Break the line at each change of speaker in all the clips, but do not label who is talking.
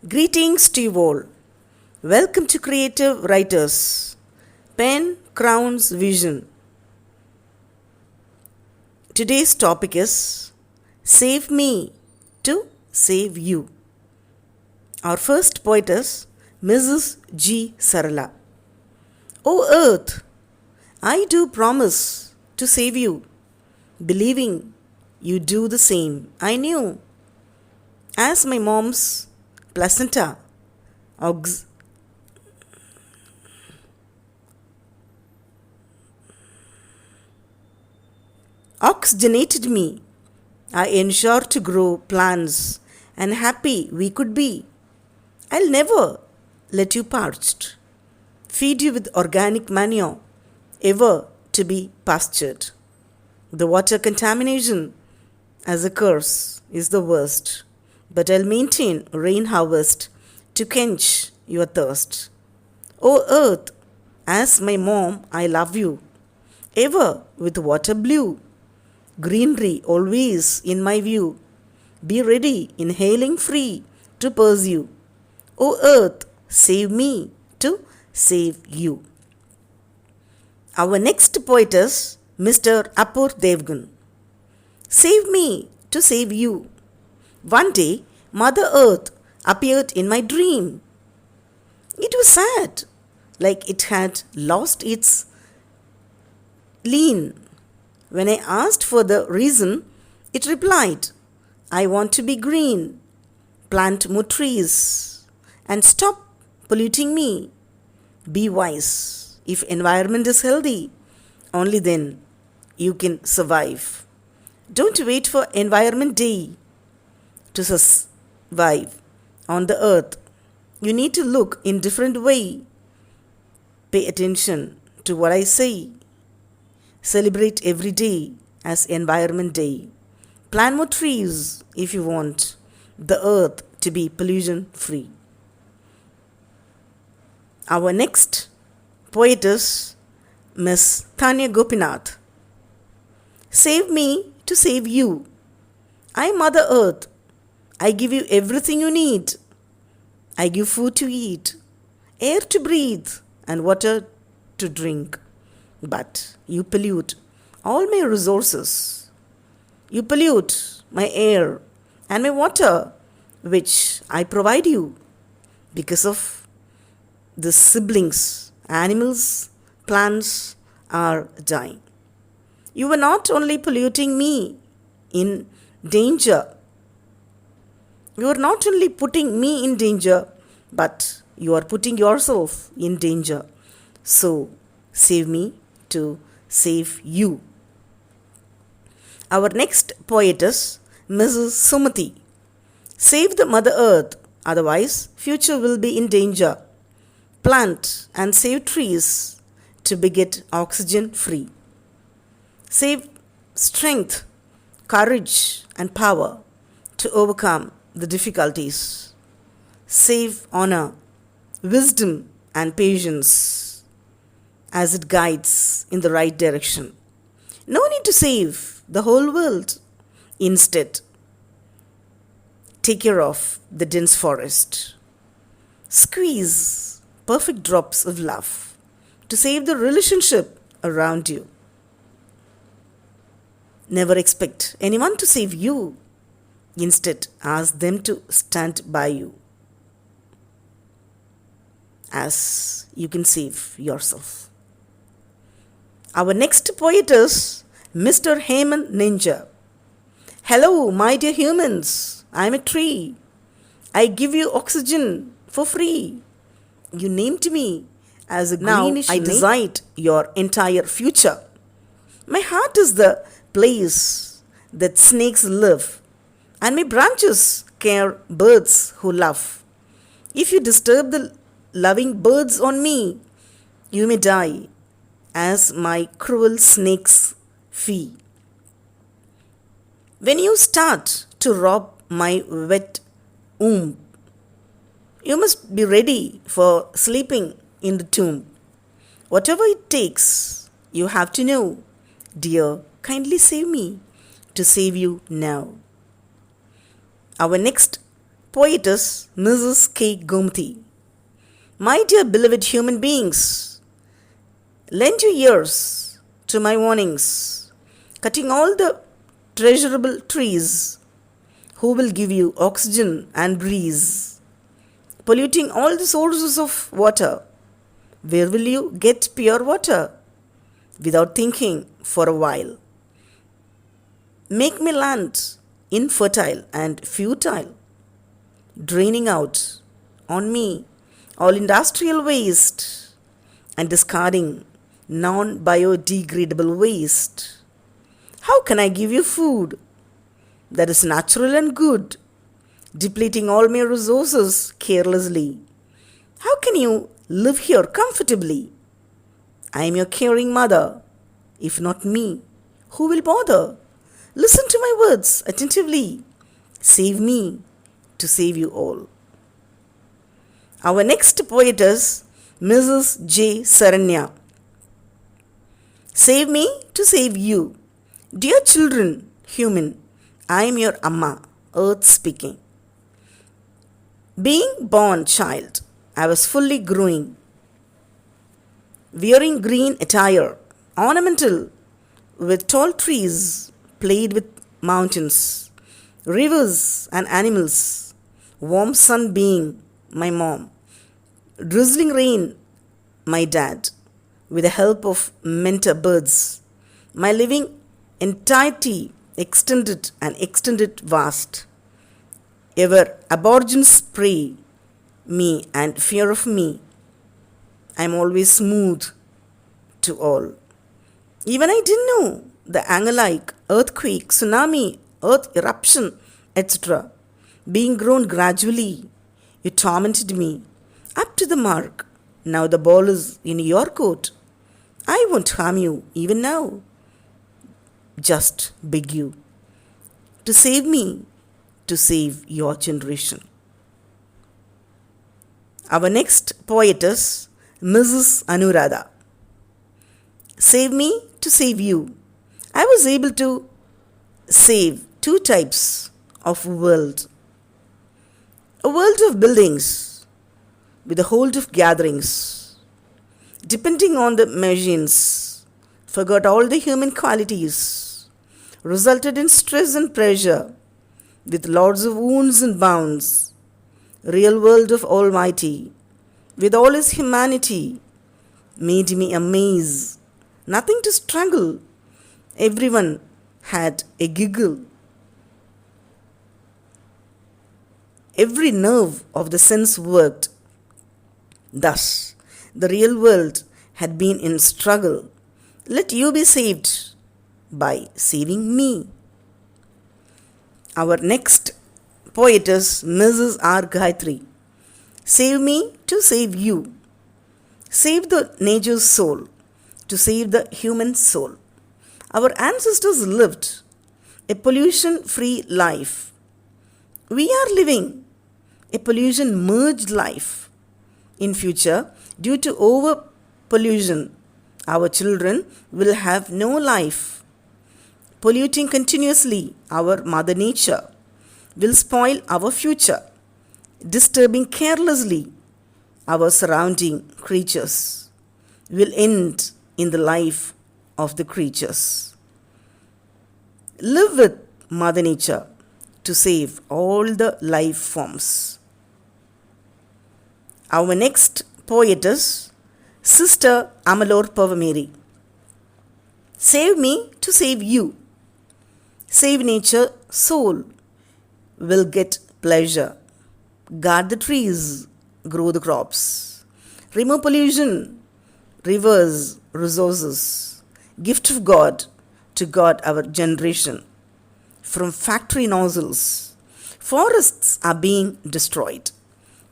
Greetings to you all. Welcome to Creative Writers. Pen Crowns Vision. Today's topic is Save Me to Save You. Our first poet is Mrs. G. Sarala. O Earth, I do promise to save you, believing you do the same. I knew, as my mom's placenta oxygenated me, I ensure to grow plants, and happy we could be. I'll never let you parched, feed you with organic manure, ever to be pastured. The water contamination as a curse is the worst, but I'll maintain rain harvest to quench your thirst. O earth, as my mom, I love you, ever with water blue, greenery always in my view. Be ready, inhaling free to pursue. O earth, save me to save you. Our next poet is Mr. Apur Devgan. Save me to save you. One day, Mother Earth appeared in my dream. It was sad, like it had lost its lean. When I asked for the reason, it replied, I want to be green, plant more trees, and stop polluting me. Be wise. If environment is healthy, only then you can survive. Don't wait for Environment Day to survive on the earth. You need to look in different way. Pay attention to what I say. Celebrate every day as Environment Day. Plant more trees if you want the earth to be pollution free. Our next poet is Miss Tanya Gopinath. Save me to save you. I, Mother Earth, I give you everything you need. I give food to eat, air to breathe, and water to drink. But you pollute all my resources. You pollute my air and my water, which I provide you. Because of the siblings, animals, plants are dying. You are not only polluting me in danger, you are not only putting me in danger, but you are putting yourself in danger. So, save me to save you. Our next poet is Mrs. Sumati. Save the Mother Earth, otherwise future will be in danger. Plant and save trees to beget oxygen free. Save strength, courage, and power to overcome the difficulties. Save honor, wisdom, and patience as it guides in the right direction. No need to save the whole world. Instead, take care of the dense forest. Squeeze perfect drops of love to save the relationship around you. Never expect anyone to save you. Instead, ask them to stand by you, as you can save yourself. Our next poet is Mr. Hemant Ninja. Hello, my dear humans. I am a tree. I give you oxygen for free. You named me as a greenish. Now I decide your entire future. My heart is the place that snakes live, and my branches care birds who love. If you disturb the loving birds on me, you may die as my cruel snakes fee. When you start to rob my wet womb, you must be ready for sleeping in the tomb. Whatever it takes, you have to know. Dear, kindly save me to save you now. Our next Poetess Mrs. K. Gomti. My dear beloved human beings, lend your ears to my warnings, cutting all the treasurable trees who will give you oxygen and breeze, polluting all the sources of water. Where will you get pure water? Without thinking for a while. Make me land infertile and futile, draining out on me all industrial waste and discarding non biodegradable waste. How can I give you food that is natural and good, depleting all my resources carelessly? How can you live here comfortably? I am your caring mother. If not me, who will bother? Listen to my words attentively. Save me to save you all. Our next poetess, Mrs. J. Saranya. Save me to save you. Dear children, human, I am your Amma, earth speaking. Being born child, I was fully growing, wearing green attire, ornamental with tall trees, played with mountains, rivers and animals, warm sun being my mom, drizzling rain my dad, with the help of mentor birds, my living entirety extended vast. Ever aborigines pray me and fear of me. I am always smooth to all. Even I didn't know the anger-like earthquake, tsunami, earth eruption, etc. Being grown gradually, you tormented me up to the mark. Now the ball is in your court. I won't harm you even now. Just beg you to save me, to save your generation. Our next poetess, Mrs. Anuradha. Save me to save you. I was able to save two types of world. A world of buildings with a hold of gatherings, depending on the machines, forgot all the human qualities, resulted in stress and pressure, with lots of wounds and bounds. Real world of Almighty, with all his humanity, made me amaze. Nothing to struggle. Everyone had a giggle. Every nerve of the sense worked. Thus, the real world had been in struggle. Let you be saved by saving me. Our next poetess, Mrs. R. Gayatri. Save me to save you. Save the nature's soul to save the human soul. Our ancestors lived a pollution-free life. We are living a pollution-merged life. In future, due to over-pollution, our children will have no life. Polluting continuously our mother nature will spoil our future, disturbing carelessly our surrounding creatures will end in the life of the creatures. Live with Mother Nature to save all the life forms. Our next poetess, Sister Amalur Pavameri. Save me to save you. Save nature, soul will get pleasure. Guard the trees, grow the crops. Remove pollution, rivers, resources. Gift of God to God our generation. From factory nozzles, forests are being destroyed.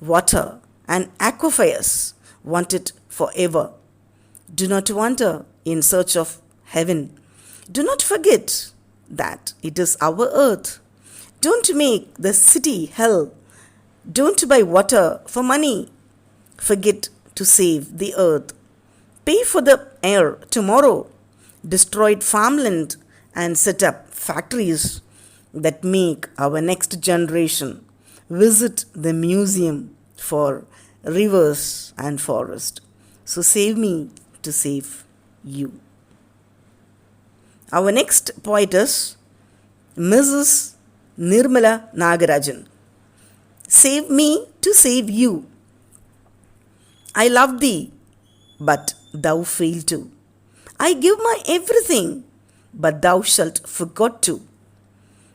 Water and aquifers wanted forever. Do not wander in search of heaven. Do not forget that it is our earth. Don't make the city hell. Don't buy water for money. Forget to save the earth. Pay for the air tomorrow. Destroyed farmland and set up factories that make our next generation visit the museum for rivers and forest. So save me to save you. Our next poetess, Mrs. Nirmala Nagarajan. Save me to save you. I love thee, but thou fail to. I give my everything, but thou shalt forgot to.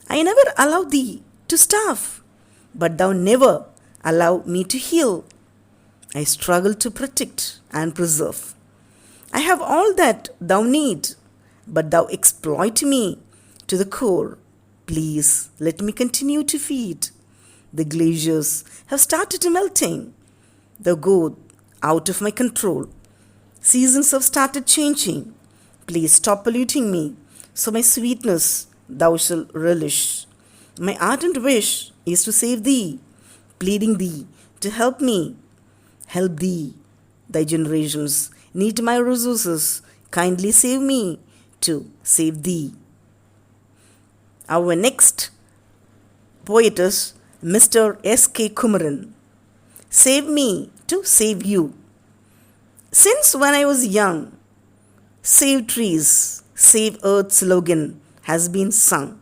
I never allow thee to starve, but thou never allow me to heal. I struggle to protect and preserve. I have all that thou need, but thou exploit me to the core. Please let me continue to feed. The glaciers have started melting. Thou go out of my control. Seasons have started changing. Please stop polluting me, so my sweetness thou shalt relish. My ardent wish is to save thee, pleading thee to help me. Help thee, thy generations need my resources. Kindly save me to save thee. Our next poetess, Mr. S.K. Kumaran. Save me to save you. Since when I was young, save trees, save earth slogan has been sung.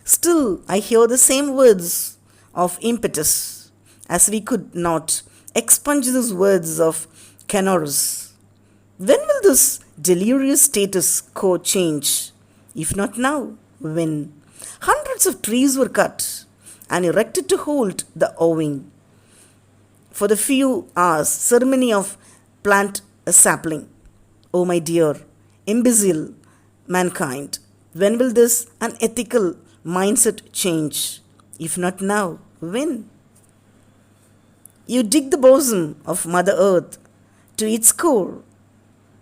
Still, I hear the same words of impetus, as we could not expunge those words of Canoras. When will this delirious status quo change? If not now, when? Hundreds of trees were cut and erected to hold the owing. For the few hours ceremony of plant a sapling. Oh my dear, imbecile mankind, when will this unethical mindset change? If not now, when? You dig the bosom of Mother Earth to its core,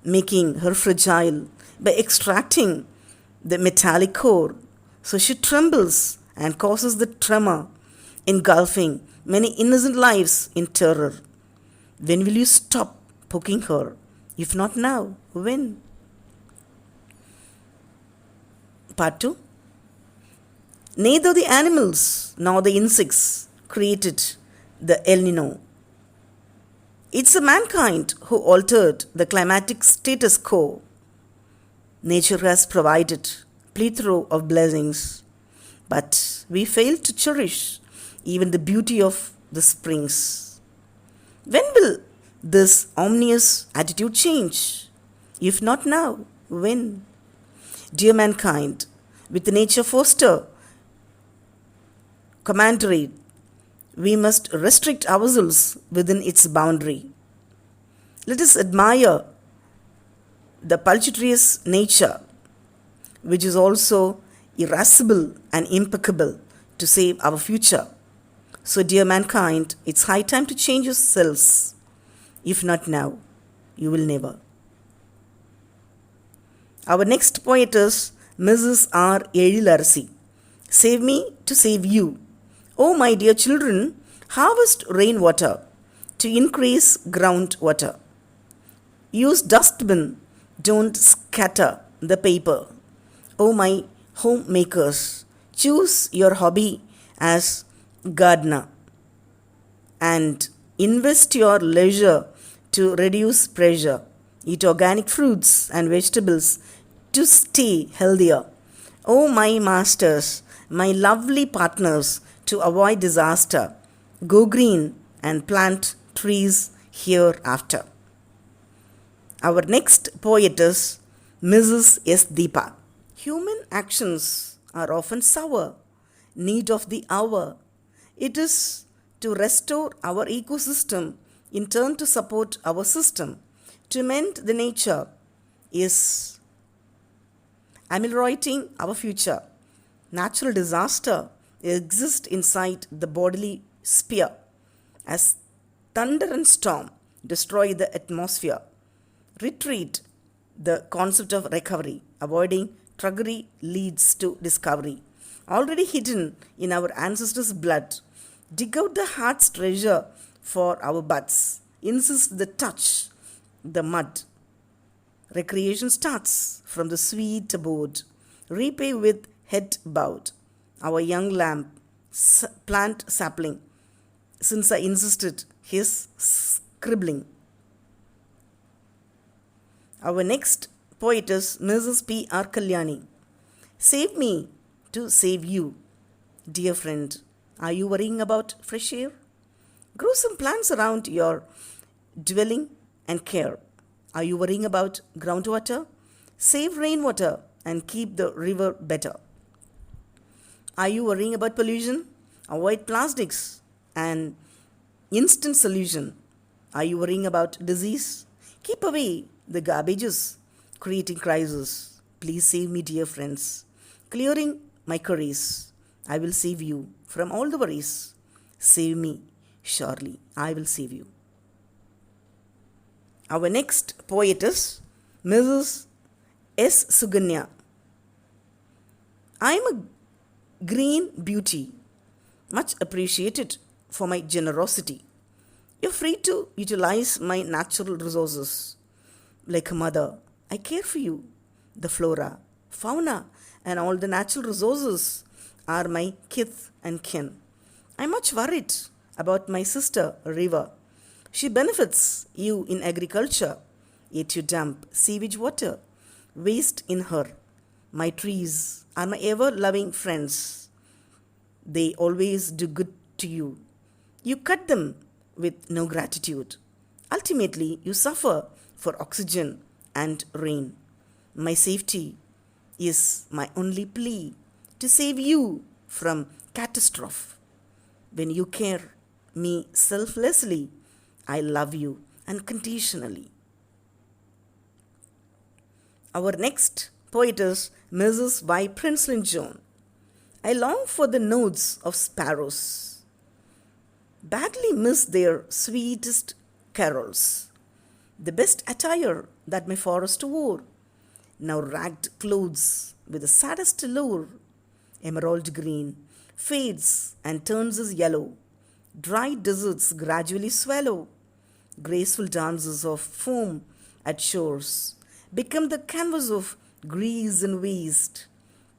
making her fragile by extracting the metallic core, so she trembles and causes the tremor, engulfing many innocent lives in terror. When will you stop poking her? If not now, when? Part 2. Neither the animals nor the insects created the El Nino. It's the mankind who altered the climatic status quo. Nature has provided plethora of blessings, but we fail to cherish even the beauty of the springs. When will this ominous attitude change? If not now, when? Dear mankind, with nature foster commentary, we must restrict ourselves within its boundary. Let us admire the pulchritous nature, which is also irascible and impeccable to save our future. So, dear mankind, it's high time to change yourselves. If not now, you will never. Our next poetess, Mrs. R. Elilarasi. Save me to save you. Oh, my dear children, harvest rainwater to increase groundwater. Use dustbin, don't scatter the paper. Oh, my homemakers, choose your hobby as gardener and invest your leisure to reduce pressure. Eat organic fruits and vegetables to stay healthier. Oh, my masters, my lovely partners, to avoid disaster, go green and plant trees hereafter. Our next poetess, Mrs. S. Deepa. Human actions are often sour, need of the hour. It is to restore our ecosystem, in turn to support our system, to mend the nature is ameliorating our future. Natural disaster exists inside the bodily sphere as thunder and storm destroy the atmosphere. Retreat, the concept of recovery. Avoiding truggery leads to discovery. Already hidden in our ancestors' blood. Dig out the heart's treasure for our buds. Insist the touch, the mud. Recreation starts from the sweet abode. Repay with head bowed. Our young lamb, plant sapling, since I insisted his scribbling. Our next poet is Mrs. P. R. Kalyani. Save me to save you. Dear friend, are you worrying about fresh air? Grow some plants around your dwelling and care. Are you worrying about groundwater? Save rainwater and keep the river better. Are you worrying about pollution? Avoid plastics and instant solution. Are you worrying about disease? Keep away the garbages creating crisis. Please save me, dear friends. Clearing my curries, I will save you from all the worries. Save me, surely I will save you. Our next poet is Mrs. S. Suganya. I am a green beauty, much appreciated for my generosity. You're free to utilize my natural resources. Like a mother, I care for you. The flora, fauna, and all the natural resources are my kith and kin. I'm much worried about my sister, River. She benefits you in agriculture, yet you dump sewage water, waste in her. My trees are my ever-loving friends. They always do good to you. You cut them with no gratitude. Ultimately, you suffer for oxygen and rain. My safety is my only plea to save you from catastrophe. When you care me selflessly, I love you unconditionally. Our next poet is Mrs. Y. Princeling Joan. I long for the notes of sparrows, badly miss their sweetest carols, the best attire that my forest wore, now ragged clothes with the saddest allure, emerald green, fades and turns as yellow, dry deserts gradually swallow, graceful dances of foam at shores, become the canvas of grease and waste.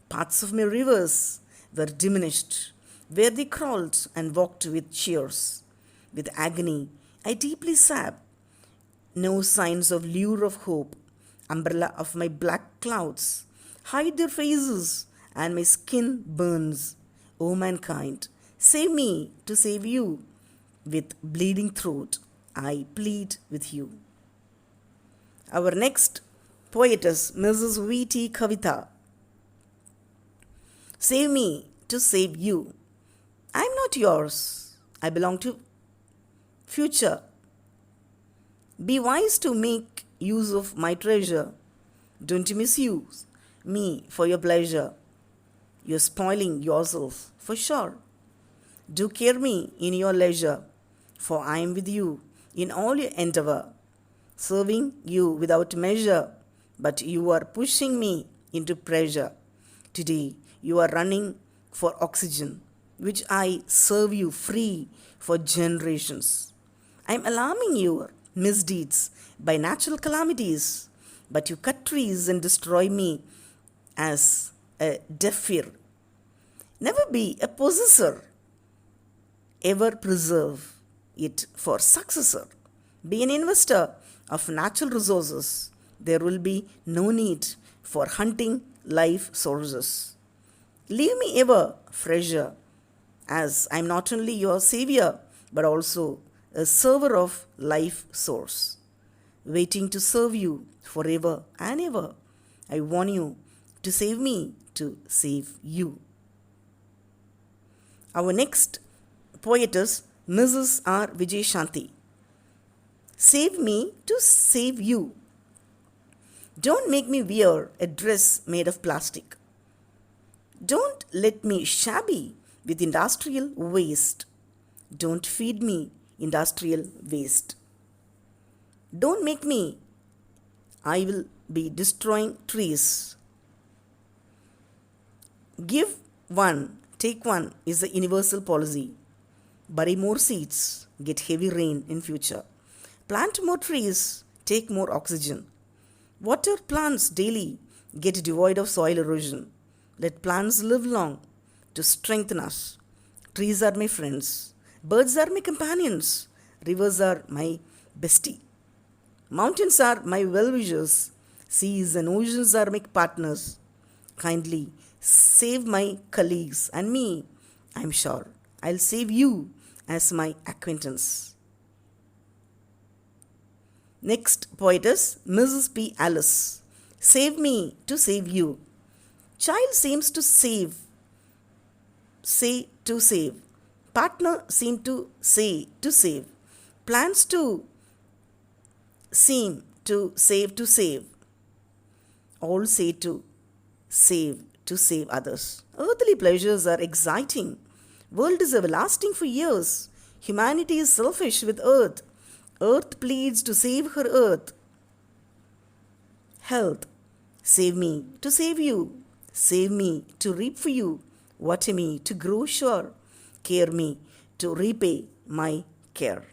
Parts of my rivers were diminished, where they crawled and walked with cheers. With agony, I deeply sob. No signs of lure of hope, umbrella of my black clouds, hide their faces, and my skin burns. O mankind, save me to save you. With bleeding throat, I plead with you. Our next poetess, Mrs. V.T. Kavita. Save me to save you. I am not yours. I belong to future. Be wise to make use of my treasure. Don't misuse me for your pleasure. You're spoiling yourself for sure. Do care me in your leisure, for I am with you in all your endeavor, serving you without measure, but you are pushing me into pressure. Today you are running for oxygen, which I serve you free for generations. I am alarming your misdeeds by natural calamities, but you cut trees and destroy me as a deaf ear. Never be a possessor, ever preserve it for successor. Be an investor of natural resources. There will be no need for hunting life sources. Leave me ever fresher, as I am not only your savior, but also a server of life source, waiting to serve you forever and ever. I warn you to save me to save you. Our next poetess, Mrs. R. Vijay Shanti. Save me to save you. Don't make me wear a dress made of plastic. Don't let me shabby with industrial waste. Don't feed me industrial waste. Don't make me. I will be destroying trees. Give one, take one is the universal policy. Bury more seeds, get heavy rain in future. Plant more trees, take more oxygen. Water plants daily, get devoid of soil erosion. Let plants live long to strengthen us. Trees are my friends. Birds are my companions. Rivers are my bestie. Mountains are my well wishers. Seas and oceans are my partners. Kindly save my colleagues and me. I'm sure I'll save you as my acquaintance. Next poetess, Mrs. P. Alice. Save me to save you. Child seems to say to save. Partner seem to say to save. Plans to seem to save. All say to save others. Earthly pleasures are exciting. World is everlasting for years. Humanity is selfish with earth. Earth pleads to save her earth. Health. Save me to save you. Save me to reap for you. Water me to grow sure. Care me to repay my care.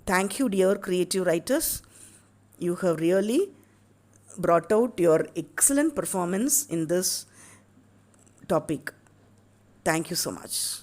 Thank you, dear creative writers. You have really brought out your excellent performance in this topic. Thank you so much.